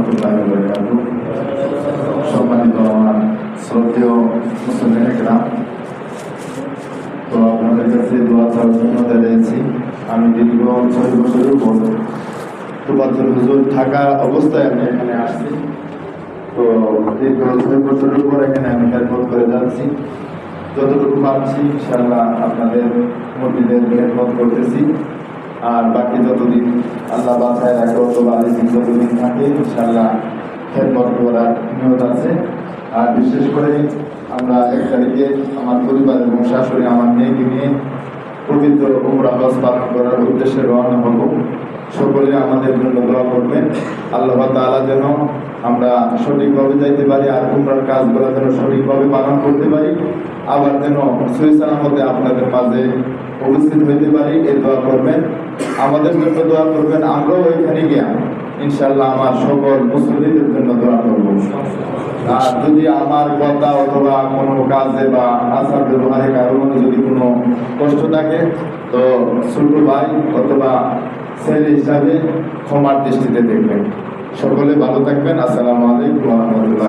রহমতুল্লাহি ওয়া বারাকাতুহু। সম্মানিত আমার শ্রদ্ধেয় মুসলিম, তো আপনাদের কাছে দোয়া চাওয়ার জন্য দাঁড়িয়েছি। আমি দীর্ঘ 6 বছরের উপর তোবাজ্জল হুজুর থাকা অবস্থায় আমি এখানে আসছি। তো দীর্ঘ 6 বছরের উপর এখানে আমি খেদমত করে যাচ্ছি। যতটুকু পারছি ইনশাআল্লাহ আপনাদের মসজিদের খেদমত করতেছি। আর বাকি যতদিন আল্লাহ বাঁচায় রাখে অথবা যতদিন থাকে ইনশাআল্লাহ খেদমত করার নিয়ত আছে। আর বিশেষ করে আমরা 1 তারিখে আমার পরিবার এবং শাশুড়ি আমার মেয়েকে নিয়ে পবিত্র উমরা হজ পালন করার উদ্দেশ্যে রওনা হব। সকলে আমাদের জন্য দোয়া করবেন, আল্লাহ তাআলা যেন আমরা সঠিকভাবে যাইতে পারি আর উমরার কাজগুলো যেন সঠিকভাবে পালন করতে পারি, আবার যেন সহি সালামতে আপনাদের মাঝে উপস্থিত হইতে পারি, এই দোয়া করবেন। আমাদের জন্য দোয়া করবেন, আমরাও ওইখানে গিয়া ইনশাআল্লাহ আমার সকল মুসলিমদের জন্য দোয়া করব। আর যদি আমার কথা অথবা কোনো কাজে বা আচার ব্যবহারে কারণে যদি কোনো কষ্ট থাকে তো ছোট ভাই অথবা ছেলে হিসাবে ক্ষমার দৃষ্টিতে দেখবেন। সকলে ভালো থাকবেন। আসসালামু আলাইকুম ওয়া রাহমাতুল্লাহ।